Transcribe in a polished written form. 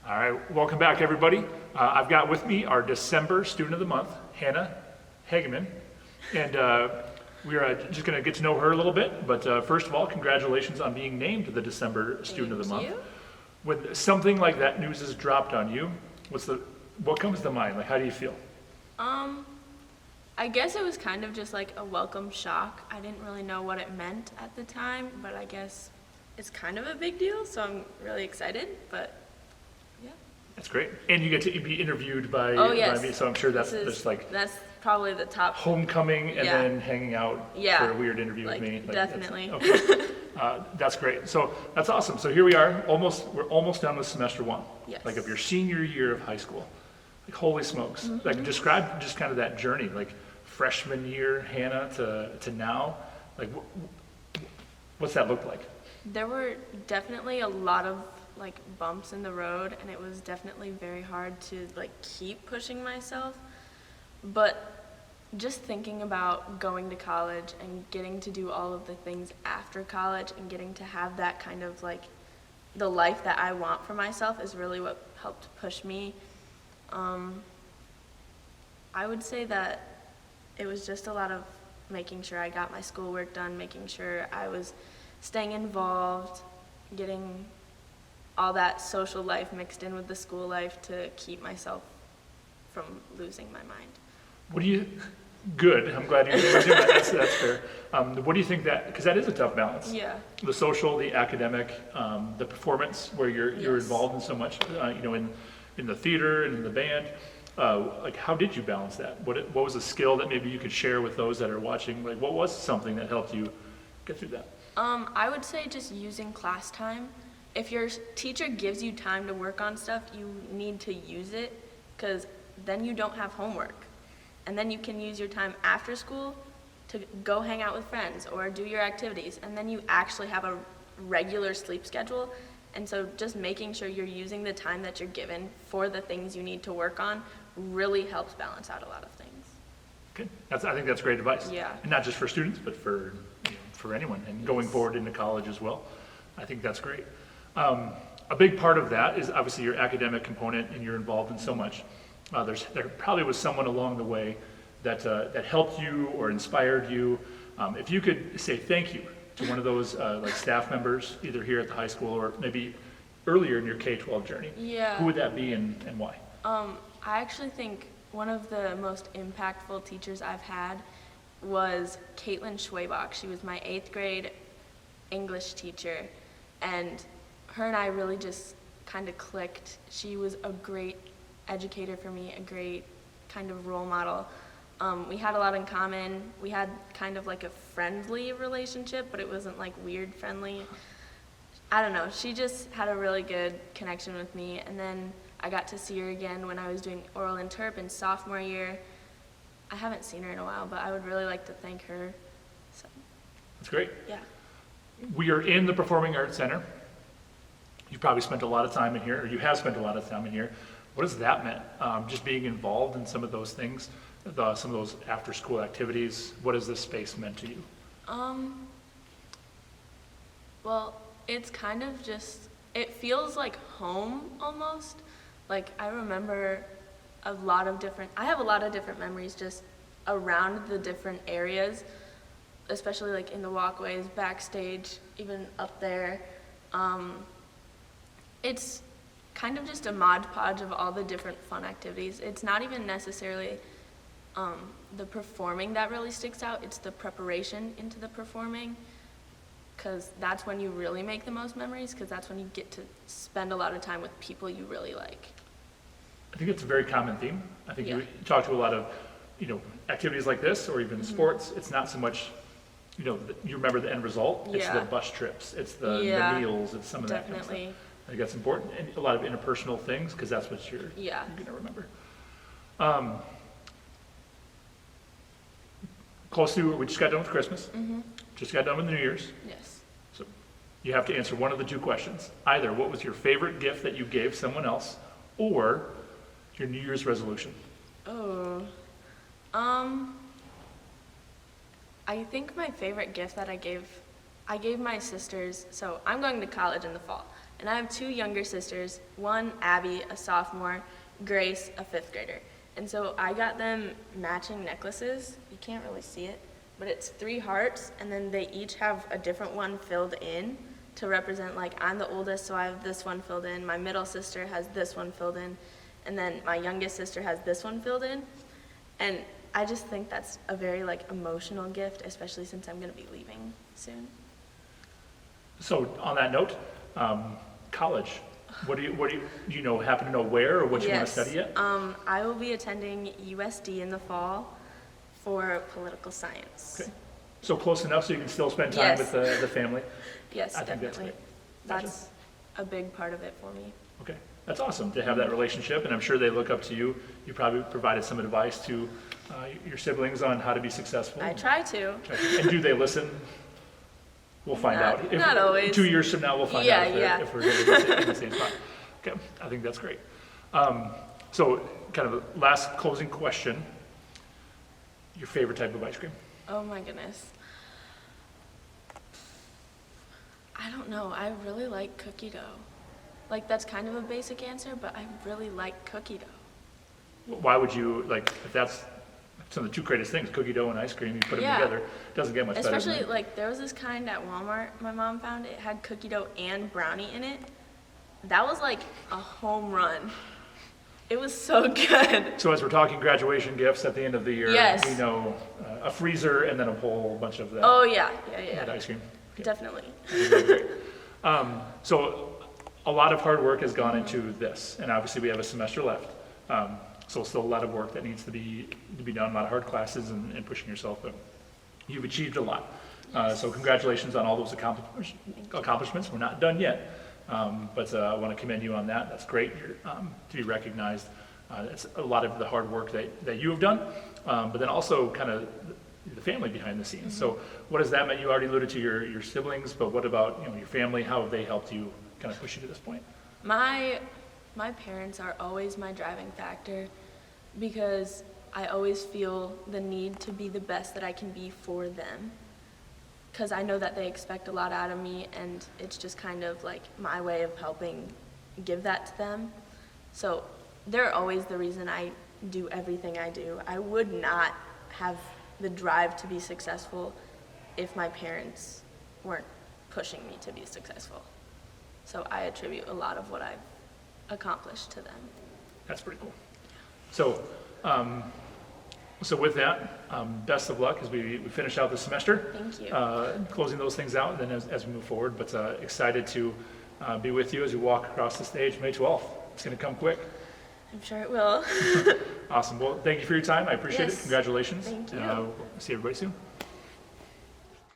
All right, welcome back, everybody. I've got with me our December Student of the Month, Hannah Hageman, and we're just going to get to know her a little bit. But first of all, congratulations on being named the December Student of the Month. Thank you. When something like that news is dropped on you, what comes to mind? Like, how do you feel? I guess it was kind of just like a welcome shock. I didn't really know what it meant at the time, but I guess it's kind of a big deal, so I'm really excited, but yeah. That's great. And you get to be interviewed by, Oh, yes. by me, so I'm sure that's This is- just like That's probably the top. homecoming and Yeah. then hanging out Yeah. for a weird interview Like, with me. definitely. Okay. That's great. So that's awesome. So here we are, we're almost done with semester one. Yes. Like of your senior year of high school. Like holy smokes. Mm-hmm. Like describe just kind of that journey, like freshman year, Hannah, to now. Like what's that look like? There were definitely a lot of like bumps in the road, and it was definitely very hard to like keep pushing myself. But just thinking about going to college and getting to do all of the things after college and getting to have that kind of like the life that I want for myself is really what helped push me. I would say that it was just a lot of making sure I got my schoolwork done, making sure I was staying involved, getting all that social life mixed in with the school life to keep myself from losing my mind. Good, I'm glad you're doing that, that's fair. What do you think because that is a tough balance. Yeah. The social, the academic, the performance where you're Yes. involved in so much, in the theater and in the band. Like how did you balance that? What was a skill that maybe you could share with those that are watching? Like what was something that helped you get through that? I would say just using class time. If your teacher gives you time to work on stuff, you need to use it, because then you don't have homework. And then you can use your time after school to go hang out with friends or do your activities. And then you actually have a regular sleep schedule. And so just making sure you're using the time that you're given for the things you need to work on really helps balance out a lot of things. Okay, I think that's great advice. Yeah. And not just for students, but for anyone, and going Yes. forward into college as well. I think that's great. A big part of that is obviously your academic component, and you're involved in so much. There probably was someone along the way that helped you or inspired you. If you could say thank you to one of those like staff members, either here at the high school or maybe earlier in your K-12 journey, Yeah. who would that be and why? I actually think one of the most impactful teachers I've had was Caitlin Schwabach. She was my 8th grade English teacher, and her and I really just kind of clicked. She was a great educator for me, a great kind of role model. We had a lot in common. We had kind of like a friendly relationship, but it wasn't like weird friendly. I don't know. She just had a really good connection with me. And then I got to see her again when I was doing oral interp in sophomore year. I haven't seen her in a while, but I would really like to thank her. So, That's great. yeah. We are in the Performing Arts Center. You've probably spent a lot of time in here, or you have spent a lot of time in here. What has that meant? Just being involved in some of those things, some of those after-school activities. What has this space meant to you? Well, it's kind of just, it feels like home almost. Like I remember I have a lot of different memories just around the different areas, especially like in the walkways, backstage, even up there. It's kind of just a mod podge of all the different fun activities. It's not even necessarily the performing that really sticks out, it's the preparation into the performing, because that's when you really make the most memories, because that's when you get to spend a lot of time with people you really like. I think it's a very common theme. I think Yeah. you talk to a lot of, activities like this, or even Mm-hmm. sports. It's not so much, you remember the end result. It's the Yeah. bus trips. It's the Yeah, meals. It's some of that kind of Definitely. stuff. I think that's important, and a lot of interpersonal things, because that's what you're Yeah. going to remember. We just got done with Christmas. Just got done with New Year's. Yes. So you have to answer one of the two questions. Either what was your favorite gift that you gave someone else, or your New Year's resolution? Oh. I think my favorite gift that I gave my sisters, so I'm going to college in the fall, And I have two younger sisters, one, Abby, a sophomore, Grace, a fifth grader. And so I got them matching necklaces. You can't really see it, but it's 3 hearts, and then they each have a different one filled in to represent, like, I'm the oldest, so I have this one filled in. My middle sister has this one filled in, and then my youngest sister has this one filled in. And I just think that's a very, like, emotional gift, especially since I'm going to be leaving soon. So on that note, college, do you know, happen to know where or what you want to study yet? I will be attending USD in the fall for political science. Okay. So close enough so you can still spend time Yes. with the family? Yes, I think that's definitely. great. Gotcha. That's a big part of it for me. Okay, that's awesome to have that relationship, and I'm sure they look up to you. You probably provided some advice to your siblings on how to be successful. I try to. And do they listen? We'll find Not- out. not always. 2 years from now, we'll find Yeah, out yeah. if we're in the same spot. Okay, I think that's great. So kind of last closing question. Your favorite type of ice cream? Oh my goodness. I don't know. I really like cookie dough. Like, that's kind of a basic answer, but I really like cookie dough. Why would you, like, if that's some of the 2 greatest things, cookie dough and ice cream, you put them Yeah. together, it doesn't get much better than Especially, that. like, there was this kind at Walmart my mom found. It had cookie dough and brownie in it. That was like a home run. It was so good. So as we're talking graduation gifts at the end of the year, Yes. we know a freezer and then a whole bunch of that, Oh, yeah, that yeah. ice cream. Okay. Definitely. So a lot of hard work has gone into this, and obviously we have a semester left. So still a lot of work that needs to be done, a lot of hard classes and pushing yourself, but you've achieved a lot. So congratulations on all those accomplishments. We're not done yet, but I want to commend you on that. That's great to be recognized. It's a lot of the hard work that you have done, but then also kind of the family behind the scenes. So what has that meant? You already alluded to your siblings, but what about your family? How have they helped you kind of push you to this point? My parents are always my driving factor because I always feel the need to be the best that I can be for them. Because I know that they expect a lot out of me, and it's just kind of like my way of helping give that to them. So they're always the reason I do everything I do. I would not have the drive to be successful if my parents weren't pushing me to be successful. So I attribute a lot of what I've accomplished to them. That's pretty cool. So, so with that, best of luck as we finish out the semester. Thank you. Closing those things out, and then as we move forward. But excited to be with you as you walk across the stage May 12th. It's going to come quick. I'm sure it will. Awesome. Well, thank you for your time. I appreciate it. Yes. Congratulations. Thank you. And we'll see everybody soon.